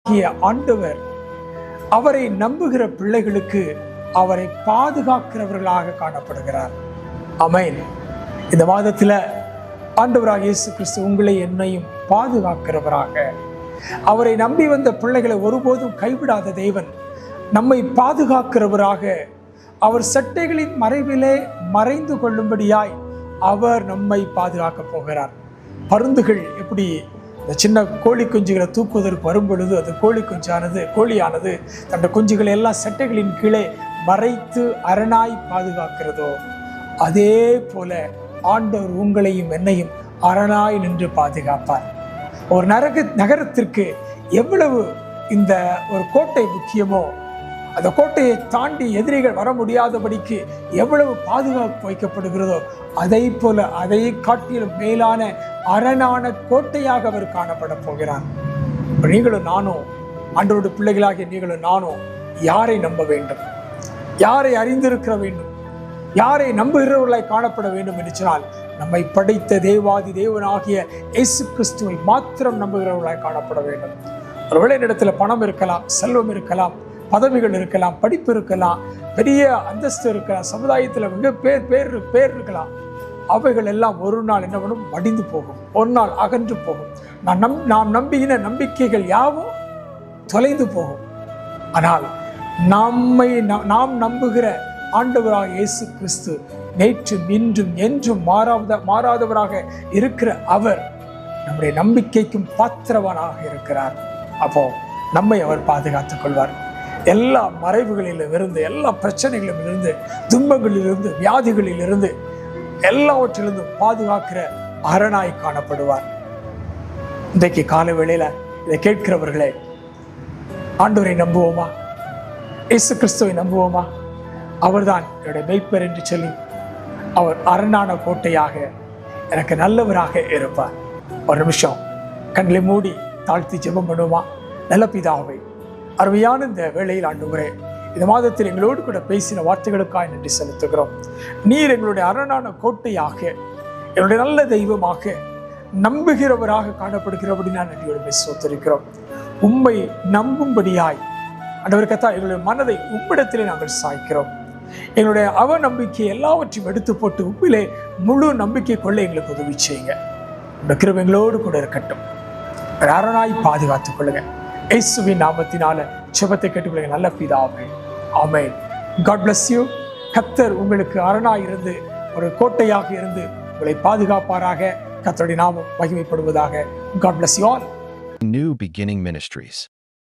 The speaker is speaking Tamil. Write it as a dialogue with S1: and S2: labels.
S1: ஆண்டவர் அவரை நம்புகிற பிள்ளைகளுக்கு அவரை பாதுகாக்கிறவர்களாக காணப்படுகிறார். ஆமென். இந்த மாதத்தில் ஆண்டவராக இயேசு கிறிஸ்து உங்களை என்னையும் பாதுகாக்கிறவராக, அவரை நம்பி வந்த பிள்ளைகளை ஒருபோதும் கைவிடாத தேவன் நம்மை பாதுகாக்கிறவராக, அவர் சட்டைகளின் மறைவிலே மறைந்து கொள்ளும்படியாய் அவர் நம்மை பாதுகாக்க போகிறார். பருந்துகள் எப்படி இந்த சின்ன கோழி குஞ்சுகளை தூக்குவதற்கு வரும் பொழுது அந்த கோழியானது தன் குஞ்சுகளை எல்லாம் சட்டைகளின் கீழே மறைத்து அரணாய் பாதுகாக்கிறதோ, அதே போல ஆண்டவர் உங்களையும் என்னையும் அரணாய் நின்று பாதுகாப்பார். ஒரு நகரத்திற்கு எவ்வளவு இந்த ஒரு கோட்டை முக்கியமோ, அந்த கோட்டையை தாண்டி எதிரிகள் வர முடியாதபடிக்கு எவ்வளவு பாதுகாப்பு வைக்கப்படுகிறதோ, அதை போல அதை காட்டிலும் மேலான அரணான கோட்டையாக அவர் காணப்பட போகிறார். நீங்களும் நானும், ஆண்டவருடைய பிள்ளைகளாகிய நீங்களும் நானும் யாரை நம்ப வேண்டும், யாரை அறிந்திருக்க வேண்டும், யாரை நம்புகிறவர்களாய் காணப்பட வேண்டும் என்று சொன்னால், நம்மை படைத்த தேவாதி தேவனாகிய இயேசு கிறிஸ்துவை மாத்திரம் நம்புகிறவர்களாய் காணப்பட வேண்டும். ஒருவேளை இடத்துல பணம் இருக்கலாம், செல்வம் இருக்கலாம், பதவிகள் இருக்கலாம், படிப்பு இருக்கலாம், பெரிய அந்தஸ்து இருக்கலாம், சமுதாயத்தில் மிக பேர் இருக்கலாம். அவைகள் எல்லாம் ஒரு நாள் என்ன பண்ணும்? மடிந்து போகும், ஒரு நாள் அகன்று போகும். நாம் நம்பின நம்பிக்கைகள் யாவும் தொலைந்து போகும். ஆனால் நாம் நம்புகிற ஆண்டவராக இயேசு கிறிஸ்து நேற்றும் இன்றும் என்றும் மாறாதவராக இருக்கிற அவர் நம்முடைய நம்பிக்கைக்கும் பாத்திரவானாக இருக்கிறார். அப்போ நம்மை அவர் பாதுகாத்துக் கொள்வார். எல்லா மறைவுகளிலிருந்து, எல்லா பிரச்சனைகளிலிருந்து, துன்பங்களிலிருந்து, வியாதிகளிலிருந்து, எல்லாவற்றிலிருந்து பாதுகாக்கிற அரணாய் காணப்படுவார். இன்றைக்கு காலை வேளையில இதை கேட்கிறவர்களே, ஆண்டவரை நம்புவோமா? இயேசு கிறிஸ்துவை நம்புவோமா? அவர்தான் என்னுடைய மெய்ப்பர் என்று சொல்லி அவர் அரணான கோட்டையாக எனக்கு நல்லவராக இருப்பார். ஒரு நிமிஷம் கண்களை மூடி தாழ்த்தி ஜெபம் பண்ணுவோமா? நல்ல பிதாவே, அருமையான இந்த வேளையில் ஆண்டவரே, இந்த மாதத்தில் எங்களோடு கூட பேசின வார்த்தைகளுக்காக நன்றி செலுத்துகிறோம். நீர் எங்களுடைய அரணான கோட்டையாக, என்னுடைய நல்ல தெய்வமாக, நம்புகிறவராக காணப்படுகிறபடி நான் நன்றியோடு சோத்திருக்கிறோம். உம்மை நம்பும்படியாய் ஆண்டவர் கர்த்தா, எங்களுடைய மனதை உம்மிடத்திலே நாங்கள் சாய்க்கிறோம். எங்களுடைய அவநம்பிக்கை எல்லாவற்றையும் எடுத்து போட்டு உப்பிலே முழு நம்பிக்கை கொள்ள எங்களுக்கு உதவி செய்யுங்க. இந்த கிருபை எங்களோடு கூட இருக்கட்டும். அரணாய் பாதுகாத்துக் கொள்ளுங்க. இயேசுவின் நாமத்தினால ஜெபத்தை கேட்டுக்கொள்ளுங்க நல்ல பிதாவே, ஆமென். God bless you. கர்த்தர் உங்களுக்கு அரணாய் இருந்து, ஒரு கோட்டையாக இருந்து உங்களை பாதுகாப்பாராக. கர்த்தருடைய நாமம் மகிமைப்படுவதாக. God bless you all.
S2: New Beginning Ministries.